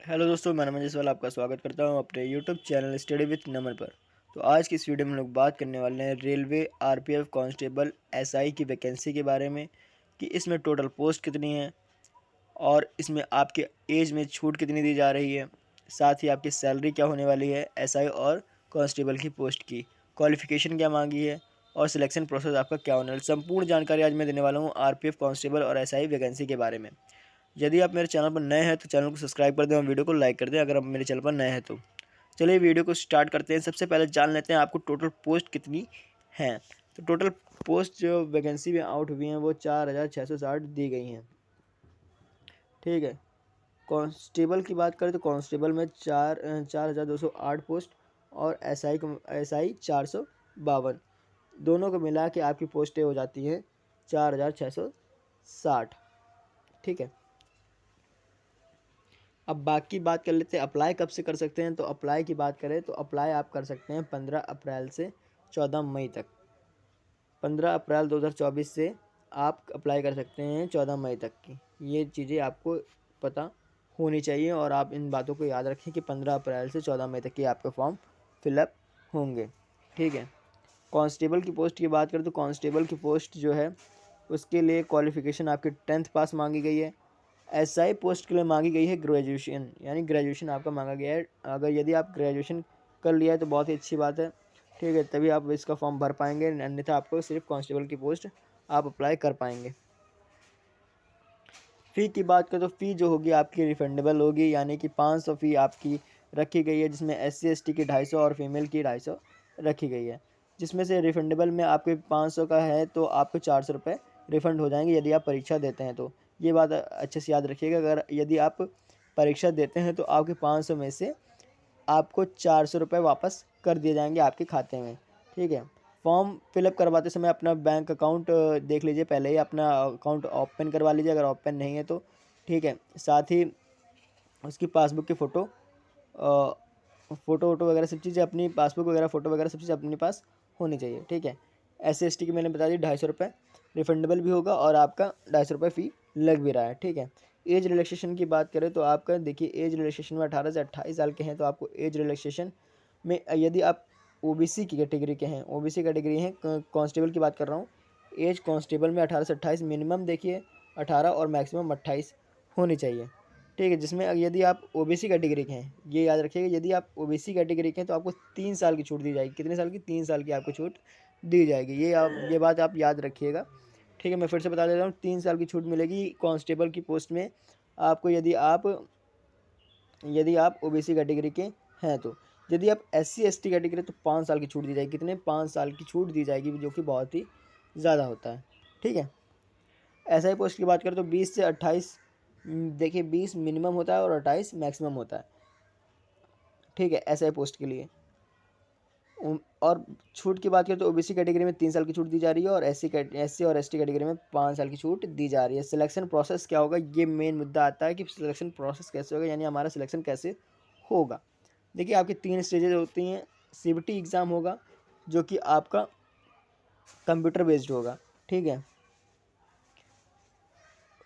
Hello दोस्तों, मैं नमन जसवाल आपका स्वागत करता हूं अपने यूट्यूब चैनल स्टडी विथ नमन पर। तो आज की इस वीडियो में हम लोग बात करने वाले हैं रेलवे आरपीएफ कांस्टेबल एसआई की वैकेंसी के बारे में कि इसमें टोटल पोस्ट कितनी है और इसमें आपके एज में छूट कितनी दी जा रही है, साथ ही आपकी सैलरी क्या होने वाली है एसआई और कांस्टेबल की पोस्ट की, क्वालिफिकेशन क्या मांगी है और सिलेक्शन प्रोसेस आपका क्या होने वाला है। संपूर्ण जानकारी आज मैं देने वाला हूँ आरपीएफ कांस्टेबल और एसआई वैकेंसी के बारे में। यदि आप मेरे चैनल पर नए हैं तो चैनल को सब्सक्राइब कर दें और वीडियो को लाइक कर दें अगर आप मेरे चैनल पर नए हैं तो। चलिए वीडियो को स्टार्ट करते हैं। सबसे पहले जान लेते हैं आपको टोटल पोस्ट कितनी हैं। तो टोटल पोस्ट जो वैकेंसी में आउट हुई हैं वो 4,660 दी गई हैं। ठीक है। कांस्टेबल की बात करें तो कांस्टेबल में 4,208 पोस्ट और एसआई 452, दोनों को मिला के आपकी पोस्टें हो जाती हैं 4,660। ठीक है। अब बाकी बात कर लेते हैं अप्लाई कब से कर सकते हैं। तो अप्लाई की बात करें तो अप्लाई आप कर सकते हैं 15 अप्रैल से 14 मई तक। 15 अप्रैल 2024 से आप अप्लाई कर सकते हैं 14 मई तक की। ये चीज़ें आपको पता होनी चाहिए और आप इन बातों को याद रखें कि 15 अप्रैल से 14 मई तक की आपके फॉर्म फिलअप होंगे। ठीक है। कांस्टेबल की पोस्ट की बात करें तो कांस्टेबल की पोस्ट जो है उसके लिए क्वालिफ़िकेशन आपकी 10th पास मांगी गई है। एसआई पोस्ट के लिए मांगी गई है ग्रेजुएशन, यानी ग्रेजुएशन आपका मांगा गया है। अगर यदि आप ग्रेजुएशन कर लिया है तो बहुत ही अच्छी बात है। ठीक है, तभी आप इसका फॉर्म भर पाएंगे, अन्यथा आपको सिर्फ कांस्टेबल की पोस्ट आप अप्लाई कर पाएंगे। फ़ी की बात करें तो फ़ी जो होगी आपकी रिफंडेबल होगी, यानी कि 500 फ़ी आपकी रखी गई है, जिसमें SC ST की 250 और फीमेल की 250 रखी गई है। जिसमें से रिफंडेबल में आपके 500 का है तो आपको 400 रुपये रिफ़ंड हो जाएंगे यदि आप परीक्षा देते हैं तो। ये बात अच्छे से याद रखिएगा। अगर यदि आप परीक्षा देते हैं तो आपके 500 में से आपको 400 रुपये वापस कर दिए जाएंगे आपके खाते में। ठीक है। फॉर्म फिलअप करवाते समय अपना बैंक अकाउंट देख लीजिए, पहले ही अपना अकाउंट ओपन करवा लीजिए अगर ओपन नहीं है तो। ठीक है। साथ ही उसकी पासबुक की फ़ोटो फ़ोटो वोटो वगैरह सब चीज़ें, अपनी पासबुक वगैरह फ़ोटो वगैरह सब चीज़ अपने पास होनी चाहिए। ठीक है। SC ST की मैंने बता दी 250 रुपये रिफंडेबल भी होगा और आपका 250 रुपये फ़ी लग भी रहा है। ठीक है। एज रिलैक्सेशन की बात करें तो आपका देखिए एज रिलैक्सेशन में 18 से 28 साल के हैं तो आपको एज रिलैक्सेशन में, यदि आप ओबीसी की कैटेगरी के हैं, ओबीसी कैटेगरी हैं, कांस्टेबल की बात कर रहा हूँ, एज कांस्टेबल में 18 से 28 मिनिमम देखिए 18 और मैक्सिमम 28 होनी चाहिए। ठीक है। जिसमें यदि आप ओबीसी कैटेगरी के हैं, ये याद रखिएगा, यदि आप ओबीसी कैटेगरी के हैं तो आपको 3 साल की छूट दी जाएगी। कितने साल की? 3 साल की आपको छूट दी जाएगी। ये बात आप याद रखिएगा। ठीक है। मैं फिर से बता देता हूँ, 3 साल की छूट मिलेगी कांस्टेबल की पोस्ट में आपको, यदि आप ओबीसी कैटेगरी के हैं तो। यदि आप SC ST कैटेगरी तो 5 साल की छूट दी जाएगी। कितने? 5 साल की छूट दी जाएगी, जो कि बहुत ही ज़्यादा होता है। ठीक है। SI पोस्ट की बात करें तो 20 से 28, देखिए 20 मिनिमम होता है और 28 मैक्सिमम होता है। ठीक है। SI पोस्ट के लिए और छूट की बात करें तो ओबीसी कैटेगरी में 3 साल की छूट दी जा रही है और SC और ST कैटेगरी में 5 साल की छूट दी जा रही है। सिलेक्शन प्रोसेस क्या होगा, ये मेन मुद्दा आता है कि सिलेक्शन प्रोसेस कैसे होगा, यानी हमारा सिलेक्शन कैसे होगा। देखिए आपकी 3 स्टेजेज होती हैं। CBT एग्ज़ाम होगा जो कि आपका कंप्यूटर बेस्ड होगा। ठीक है।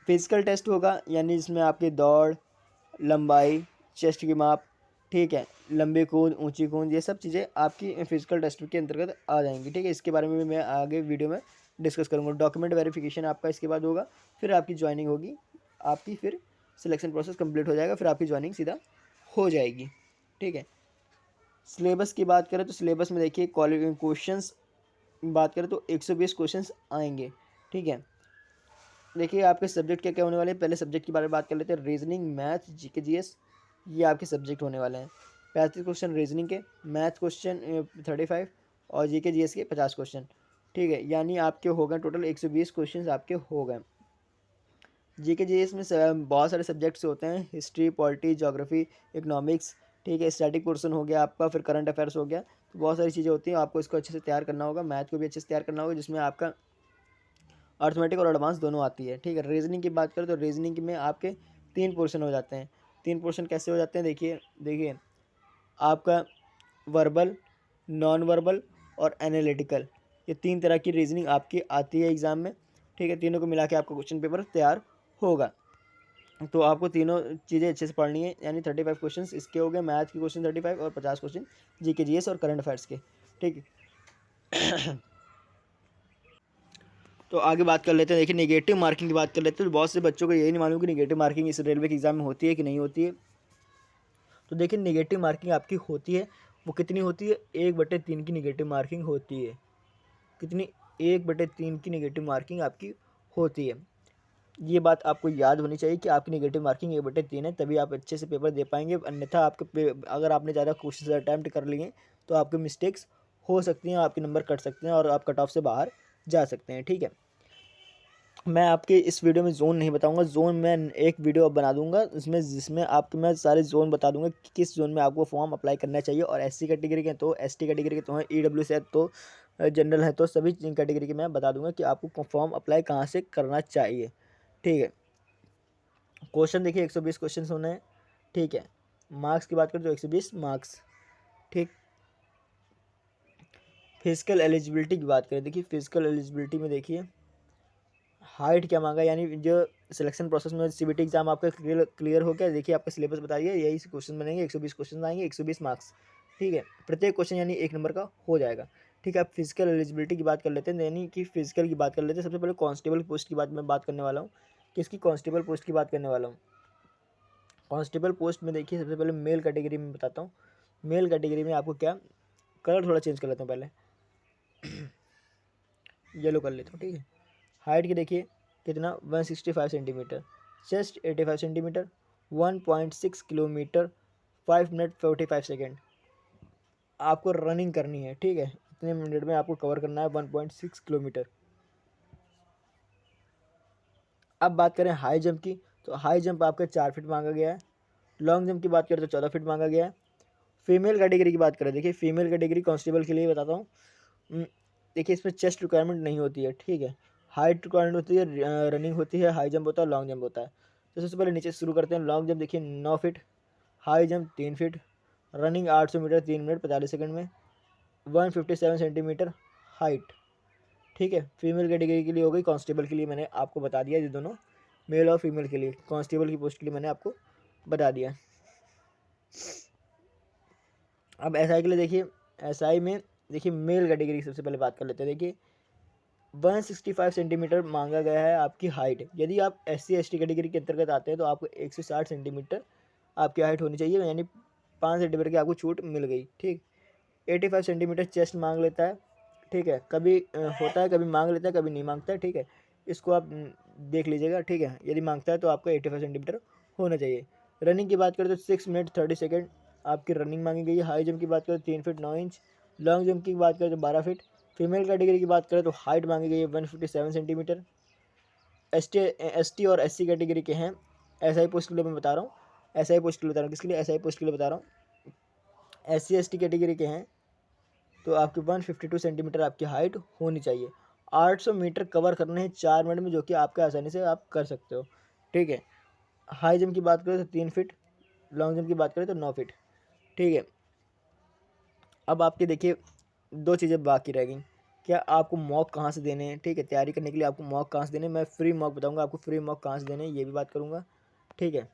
फिजिकल टेस्ट होगा, यानी जिसमें आपकी दौड़, लंबाई, चेस्ट की माप, ठीक है, लंबी कूद, ऊंची कूद, ये सब चीज़ें आपकी फिजिकल टेस्ट के अंतर्गत आ जाएंगी। ठीक है। इसके बारे में भी मैं आगे वीडियो में डिस्कस करूँगा। डॉक्यूमेंट वेरिफिकेशन आपका इसके बाद होगा, फिर आपकी ज्वाइनिंग होगी, आपकी फिर सिलेक्शन प्रोसेस कंप्लीट हो जाएगा, फिर आपकी ज्वाइनिंग सीधा हो जाएगी। ठीक है। सिलेबस की बात करें तो सिलेबस में देखिए क्वेश्चंस बात करें तो 120 क्वेश्चंस आएंगे। ठीक है। देखिए आपके सब्जेक्ट क्या क्या होने वाले हैं। पहले सब्जेक्ट के बारे में बात कर लेते हैं। रीजनिंग, मैथ, जीके जीएस, ये आपके सब्जेक्ट होने वाले हैं। 35 क्वेश्चन रीजनिंग के, मैथ क्वेश्चन 35 और जीके जीएस के 50 क्वेश्चन। ठीक है। यानी आपके हो गए टोटल 120 क्वेश्चन आपके हो गए। जीके जीएस में बहुत सारे सब्जेक्ट्स होते हैं, हिस्ट्री, पॉलिटी, ज्योग्राफी, इकोनॉमिक्स। ठीक है। स्टैटिक पोर्शन हो गया आपका, फिर करंट अफेयर्स हो गया, तो बहुत सारी चीज़ें होती हैं, आपको इसको अच्छे से तैयार करना होगा। मैथ को भी अच्छे से तैयार करना होगा, जिसमें आपका अर्थमेटिक और एडवांस दोनों आती है। ठीक है। रीजनिंग की बात करें तो रीजनिंग में आपके 3 पोर्शन हो जाते हैं। 3 पोर्शन कैसे हो जाते हैं, देखिए देखिए आपका वर्बल, नॉन वर्बल और एनालिटिकल, ये 3 तरह की रीजनिंग आपकी आती है एग्ज़ाम में। ठीक है। तीनों को मिला के आपका क्वेश्चन पेपर तैयार होगा। तो आपको तीनों चीज़ें अच्छे से पढ़नी है, यानी 35 क्वेश्चन इसके हो गए, मैथ के क्वेश्चन 35 और 50 क्वेश्चन जीके जीएस और करंट अफेयर्स के, ठीक है। तो आगे बात कर लेते हैं, देखिए नेगेटिव मार्किंग की बात कर लेते हैं। तो बहुत से बच्चों को यही नहीं मालूम कि नेगेटिव मार्किंग इस रेलवे के एग्जाम में होती है कि नहीं होती है। तो देखिए नेगेटिव मार्किंग आपकी होती है, वो कितनी होती है, 1/3 की नेगेटिव मार्किंग होती है। कितनी, 1/3 की नेगेटिव मार्किंग आपकी होती है। ये बात आपको याद होनी चाहिए कि आपकी नेगेटिव मार्किंग 1/3 है, तभी आप अच्छे से पेपर दे पाएंगे। अन्यथा आपके अगर आपने ज़्यादा क्वेश्चन अटैम्प्ट कर लिए तो आपके मिस्टेक्स हो सकती हैं, आपके नंबर कट सकते हैं और आप कट ऑफ से बाहर जा सकते हैं, ठीक है। मैं आपके इस वीडियो में जोन नहीं बताऊंगा, जोन मैं एक वीडियो अब बना दूंगा उसमें, जिसमें आपको मैं सारे जोन बता दूंगा कि किस जोन में आपको फॉर्म अप्लाई करना चाहिए। और एससी कैटेगरी के तो, एसटी कैटेगरी के तो हैं, ईडब्ल्यूएस है तो, जनरल है तो, सभी कैटेगरी के मैं बता दूंगा कि आपको फॉर्म अप्लाई कहाँ से करना चाहिए, ठीक है। क्वेश्चन देखिए 120 क्वेश्चन होने हैं, ठीक है। मार्क्स की बात करें तो 120 मार्क्स, ठीक। फिजिकल एलिजिबिलिटी की बात करें, देखिए फिजिकल एलिजिबिलिटी में देखिए हाइट क्या मांगा, यानी जो सिलेक्शन प्रोसेस में सीबीटी एग्जाम आपका क्लियर हो गया, देखिए आपका सिलेबस बताइए, यही क्वेश्चन बनेंगे, 120 क्वेश्चन आएंगे, 120 मार्क्स, ठीक है। प्रत्येक क्वेश्चन यानी 1 नंबर का हो जाएगा, ठीक है। अब फिजिकल एलिजिबिलिटी की बात कर लेते हैं, यानी कि फिजिकल की बात कर लेते हैं। सबसे पहले कांस्टेबल पोस्ट की बात करने वाला हूँ, किसकी, कांस्टेबल पोस्ट की बात करने वाला हूँ। कांस्टेबल पोस्ट में देखिए सबसे पहले मेल कैटेगरी में बताता हूँ। मेल कैटेगरी में आपको क्या, कलर थोड़ा चेंज कर लेता हूँ पहले, येलो कर लेता हूँ, ठीक है। हाइट की देखिए कितना, 165 centimetre, chest 85 centimetre, 1.6 kilometre, 5 minute 45 second आपको रनिंग करनी है, ठीक है। इतने मिनट में आपको कवर करना है 1.6 किलोमीटर। अब बात करें हाई जंप की, तो हाई जंप आपका 4 फीट मांगा गया है। लॉन्ग जंप की बात करें तो 14 फीट मांगा गया है। फीमेल कैटेगरी की बात करें, देखिए फीमेल कैटेगरी कांस्टेबल के लिए बताता हूँ। देखिए इसमें चेस्ट रिक्वायरमेंट नहीं होती है, ठीक है। हाइट रिक्वायरमेंट होती है, रनिंग होती है, हाई जंप होता है, लॉन्ग जंप होता है। तो सबसे पहले नीचे शुरू करते हैं। लॉन्ग जंप देखिए 9 feet, high jump 3 feet, running 800 metre 3 minute 45 second में, 157 सेंटीमीटर हाइट, ठीक है। फीमेल कैटेगरी के लिए हो गई। कांस्टेबल के लिए मैंने आपको बता दिया, ये दोनों मेल और फीमेल के लिए, कांस्टेबल की पोस्ट के लिए मैंने आपको बता दिया। अब एसआई के लिए देखिए, एसआई में देखिए मेल कैटेगरी की सबसे पहले बात कर लेते हैं। देखिए 165 सेंटीमीटर मांगा गया है आपकी हाइट। यदि आप SC ST कैटेगरी के अंतर्गत आते हैं तो आपको 160 सेंटीमीटर आपकी हाइट होनी चाहिए, यानी 5 सेंटीमीटर की आपको छूट मिल गई, ठीक। 85 सेंटीमीटर चेस्ट मांग लेता है, ठीक है। कभी होता है, कभी मांग लेता है, कभी नहीं मांगता है, ठीक है। इसको आप देख लीजिएगा, ठीक है। यदि मांगता है तो आपको 85 सेंटीमीटर होना चाहिए। रनिंग की बात करें तो 6 मिनट 30 सेकेंड आपकी रनिंग मांगी गई है। हाई जंप की बात करें तो 3 फीट 9 इंच, लॉन्ग जंप की बात करें तो 12 फीट। फीमेल कैटेगरी की बात करें तो हाइट मांगी गई है 157 सेंटीमीटर। ST और SC कैटेगरी के हैं। SI पोस्ट के लिए मैं बता रहा हूँ, SI पोस्ट के लिए बता रहा हूँ, किसके लिए, SI पोस्ट के लिए बता रहा हूँ। SC ST कैटेगरी के हैं तो आपकी 152 सेंटीमीटर आपकी हाइट होनी चाहिए। 800 मीटर कवर करने हैं 4 मिनट में, जो कि आपके आसानी से आप कर सकते हो, ठीक है। हाई जंप की बात करें तो 3 फीट, लॉन्ग जंप की बात करें तो 9 फीट, ठीक है। अब आपके देखिए 2 चीज़ें बाकी रह गई। क्या आपको मॉक कहाँ से देने हैं, ठीक है। तैयारी करने के लिए आपको मॉक कहाँ से देने हैं, मैं फ्री मॉक बताऊंगा आपको, फ्री मॉक कहाँ से देने हैं ये भी बात करूंगा, ठीक है।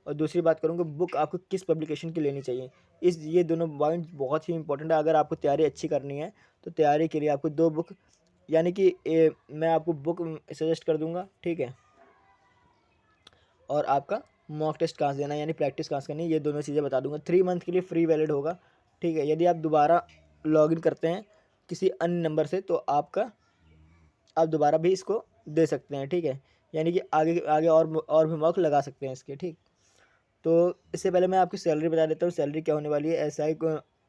और दूसरी बात करूंगा बुक आपको किस पब्लिकेशन की लेनी चाहिए। ये दोनों पॉइंट बहुत ही इंपॉर्टेंट है। अगर आपको तैयारी अच्छी करनी है तो तैयारी के लिए आपको 2 बुक, यानी कि मैं आपको बुक सजेस्ट कर दूंगा, ठीक है। और आपका मॉक टेस्ट कहाँ से देना है, यानी प्रैक्टिस कहाँ से करनी है, ये दोनों चीज़ें बता दूंगा। 3 मंथ के लिए फ्री वैलिड होगा, ठीक है। यदि आप दोबारा लॉगिन करते हैं किसी अन्य नंबर से तो आप दोबारा भी इसको दे सकते हैं, ठीक है। यानी कि आगे आगे और भी मॉक लगा सकते हैं इसके, ठीक। तो इससे पहले मैं आपकी सैलरी बता देता हूँ, सैलरी क्या होने वाली है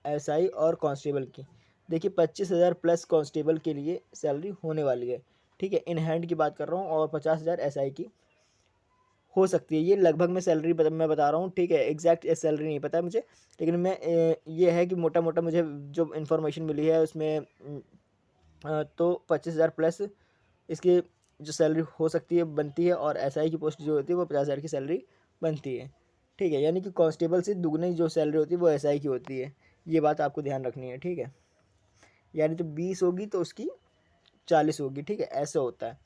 एसआई और कांस्टेबल की। देखिए 25,000 प्लस कांस्टेबल के लिए सैलरी होने वाली है, ठीक है। इन हैंड की बात कर रहा हूँ, और 50,000 एसआई की हो सकती है। ये लगभग मैं सैलरी मैं बता रहा हूँ, ठीक है। एग्जैक्ट सैलरी नहीं पता है मुझे, लेकिन मैं ये है कि मोटा मोटा मुझे जो इन्फॉर्मेशन मिली है उसमें तो 25,000 प्लस इसकी जो सैलरी हो सकती है बनती है, और एसआई की पोस्ट जो होती है वो 50,000 की सैलरी बनती है, ठीक है। यानी कि कांस्टेबल से दुगनी जो सैलरी होती है वो एसआई की होती है, ये बात आपको ध्यान रखनी है, ठीक है। यानी तो 20 होगी तो उसकी 40 होगी, ठीक है, ऐसा होता है।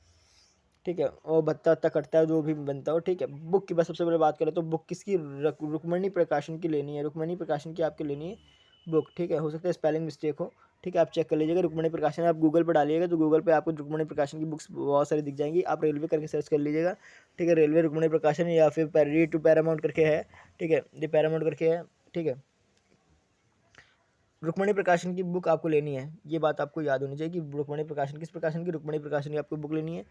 ठीक है, और भत्ता वत्ता कटता है जो भी बनता हो, ठीक है। बुक की बस सबसे पहले बात करें तो बुक किसकी, रुक्मणी प्रकाशन की लेनी है, रुक्मणी प्रकाशन की आपकी लेनी है बुक, ठीक है। हो सकता है स्पेलिंग मिस्टेक हो, ठीक है, आप चेक कर लीजिएगा। रुक्मणी प्रकाशन आप गूगल पर डालिएगा तो गूगल पे आपको रुक्मणी प्रकाशन की बुक्स बहुत सारी दिख जाएंगी, आप रेलवे करके सर्च कर लीजिएगा, ठीक है। रेलवे रुक्मणी प्रकाशन या फिर पैरी टू पैरामाउंट करके है, ठीक है, ये पैरामाउंट करके है, ठीक है। रुक्मणी प्रकाशन की बुक आपको लेनी है, ये बात आपको याद होनी चाहिए कि रुक्मणी प्रकाशन किस प्रकाशन की, रुक्मणी प्रकाशन की आपको बुक लेनी है।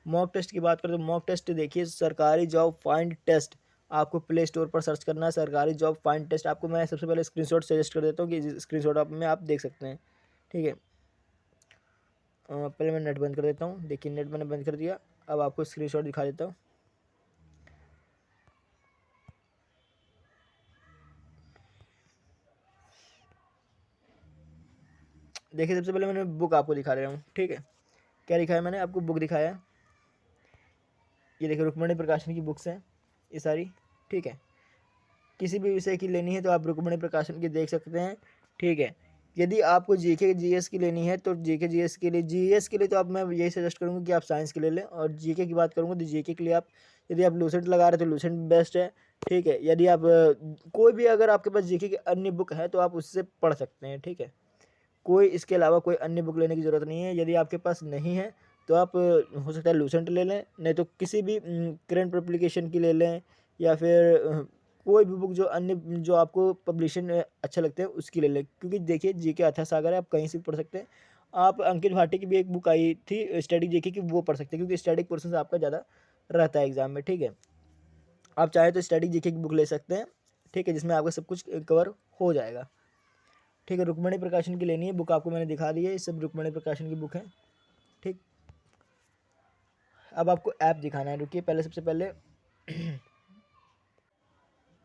मॉक टेस्ट की बात करें तो मॉक टेस्ट देखिए, सरकारी जॉब फाइंड टेस्ट आपको प्ले स्टोर पर सर्च करना है, सरकारी जॉब फाइंड टेस्ट। आपको मैं सबसे पहले स्क्रीनशॉट सजेस्ट कर देता हूँ कि स्क्रीनशॉट आप में आप देख सकते हैं, ठीक है। पहले मैं नेट बंद कर देता हूँ, देखिए नेट मैंने बंद कर दिया, अब आपको स्क्रीनशॉट दिखा देता हूँ। देखिए सबसे पहले मैंने बुक आपको दिखा रहा हूँ, ठीक है। क्या दिखाया मैंने आपको, बुक दिखाया है, ये देखिए रुक्मणी प्रकाशन की बुक्स हैं ये सारी, ठीक है। किसी भी विषय की लेनी है तो आप रुक्मणी प्रकाशन की देख सकते हैं, ठीक है। यदि आपको जीके जीएस की लेनी है तो जीके जीएस के लिए, जीएस के लिए तो आप मैं यही सजेस्ट करूँगा कि आप साइंस के ले लें, और जीके की बात करूँगा तो जीके के लिए आप, यदि आप लूसेंट लगा रहे हैं तो लूसेंट बेस्ट है, ठीक है। यदि आप कोई भी अगर आपके पास जीके की अन्य बुक है तो आप उससे पढ़ सकते हैं, ठीक है। कोई इसके अलावा कोई अन्य बुक लेने की ज़रूरत नहीं है। यदि आपके पास नहीं है तो आप हो सकता है लूसेंट ले लें, नहीं तो किसी भी करंट पब्लिकेशन की ले लें, या फिर कोई भी बुक जो अन्य जो आपको पब्लिशन अच्छा लगता है उसकी ले लें। क्योंकि देखिए जीके अथाह सागर है, आप कहीं से भी पढ़ सकते हैं। आप अंकित भाटी की भी एक बुक आई थी स्टडी जीके की, वो पढ़ सकते हैं क्योंकि स्टैटिक पोर्शन आपका ज़्यादा रहता है एग्जाम में, ठीक है। आप चाहें तो स्टडी जीके की बुक ले सकते हैं, ठीक है, जिसमें आपका सब कुछ कवर हो जाएगा, ठीक है। रुक्मणी प्रकाशन की लेनी है बुक, आपको मैंने दिखा दी है, ये सब रुक्मणी प्रकाशन की बुक है, ठीक। अब आपको ऐप दिखाना है, रुकिए पहले सबसे पहले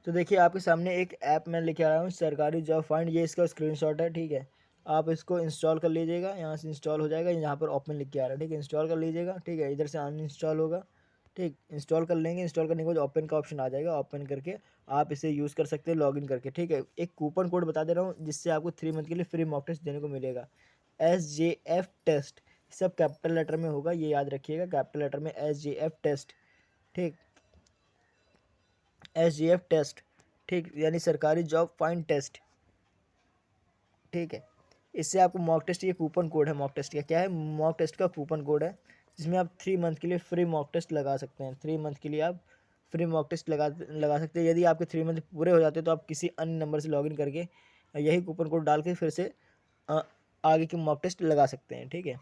तो देखिए आपके सामने एक ऐप मैं लेके आया हूँ, सरकारी जॉब फाइंड, ये इसका स्क्रीनशॉट है, ठीक है। आप इसको इंस्टॉल कर लीजिएगा, यहाँ से इंस्टॉल हो जाएगा, यहाँ पर ओपन लिख के आ रहा है, ठीक है। इंस्टॉल कर लीजिएगा, ठीक है, इधर से अनइंस्टॉल होगा, ठीक। इंस्टॉल कर लेंगे, इंस्टॉल करने के बाद ओपन का ऑप्शन आ जाएगा, ओपन करके आप इसे यूज़ कर सकते हैं लॉगिन करके, ठीक है। एक कूपन कोड बता दे रहा हूँ जिससे आपको 3 मंथ के लिए फ्री मॉक टेस्ट देने को मिलेगा, SJF टेस्ट, सब कैपिटल लेटर में होगा, ये याद रखिएगा, कैपिटल लेटर में SJF टेस्ट, ठीक, SJF टेस्ट, ठीक, यानी सरकारी जॉब फाइंड टेस्ट, ठीक है। इससे आपको मॉक टेस्ट, ये कूपन कोड है मॉक टेस्ट का, क्या है, मॉक टेस्ट का कूपन कोड है, जिसमें आप 3 मंथ के लिए फ्री मॉक टेस्ट लगा सकते हैं। 3 मंथ के लिए आप फ्री मॉक टेस्ट लगा सकते हैं। यदि आपके 3 मंथ पूरे हो जाते हैं तो आप किसी अन्य नंबर से लॉगिन करके यही कूपन कोड डाल के फिर से अ, आगे की मॉक टेस्ट लगा सकते हैं, ठीक है।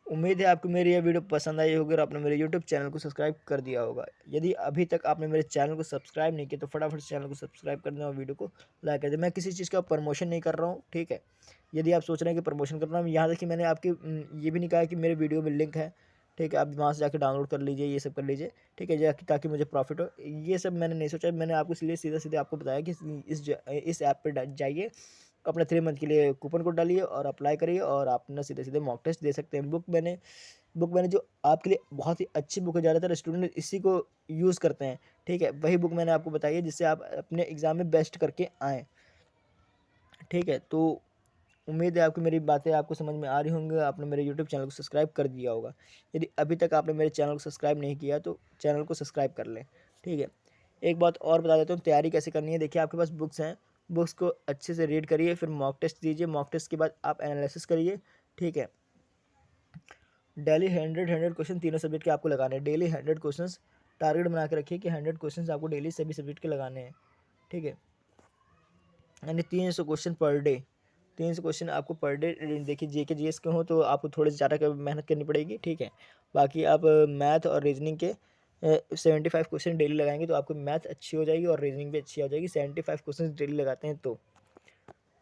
उम्मीद है आपको मेरी यह वीडियो पसंद आई होगी और आपने मेरे यूट्यूब चैनल को सब्सक्राइब कर दिया होगा। यदि अभी तक आपने मेरे चैनल को सब्सक्राइब नहीं किया तो फटाफट चैनल को सब्सक्राइब कर दें और वीडियो को लाइक कर दें। मैं किसी चीज़ का प्रमोशन नहीं कर रहा हूँ, ठीक है। यदि आप सोच रहे हैं कि प्रमोशन कर रहा हूँ, यहाँ तक कि मैंने आपकी ये भी नहीं कहा कि मेरे वीडियो में लिंक है, ठीक है, आप वहाँ से जाकर डाउनलोड कर लीजिए, ये सब कर लीजिए, ठीक है, ताकि मुझे प्रॉफिट हो। ये सब मैंने नहीं सोचा, मैंने आपको इसलिए सीधा सीधे आपको बताया कि इस ऐप पर जाइए, अपने 3 मंथ के लिए कूपन कोड डालिए और अप्लाई करिए और आप अपना सीधे सीधे मॉक टेस्ट दे सकते हैं। बुक मैंने जो आपके लिए बहुत ही अच्छी बुक है, ज़्यादातर स्टूडेंट इसी को यूज़ करते हैं, ठीक है। वही बुक मैंने आपको बताई है जिससे आप अपने एग्ज़ाम में बेस्ट करके आएँ, ठीक है। तो उम्मीद है आपकी मेरी बातें आपको समझ में आ रही होंगी, आपने मेरे यूट्यूब चैनल को सब्सक्राइब कर दिया होगा। यदि अभी तक आपने मेरे चैनल को सब्सक्राइब नहीं किया तो चैनल को सब्सक्राइब कर लें, ठीक है। एक बात और बता देता हूँ, तैयारी कैसे करनी है। देखिए आपके पास बुक्स हैं, बुक्स को अच्छे से रीड करिए, फिर मॉक टेस्ट दीजिए, मॉक टेस्ट के बाद आप एनालिसिस करिए, ठीक है। डेली 100 क्वेश्चन तीनों सब्जेक्ट के आपको लगाने हैं, डेली 100 क्वेश्चन टारगेट बना के रखिए कि 100 क्वेश्चन आपको डेली सभी सब्जेक्ट के लगाने हैं, ठीक है। यानी 300 क्वेश्चन पर डे, 300 क्वेश्चन आपको पर डे। देखिए जीके जीएस के हो तो आपको थोड़ी ज़्यादा मेहनत करनी पड़ेगी, ठीक है। बाकी आप मैथ और रीजनिंग के 75 क्वेश्चन डेली लगाएंगे तो आपको मैथ अच्छी हो जाएगी और रीजनिंग भी अच्छी हो जाएगी, 75 क्वेश्चन डेली लगाते हैं तो,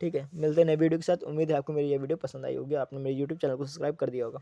ठीक है। मिलते हैं नए वीडियो के साथ। उम्मीद है आपको मेरी ये वीडियो पसंद आई होगी, आपने मेरे यूट्यूब चैनल को सब्सक्राइब कर दिया होगा।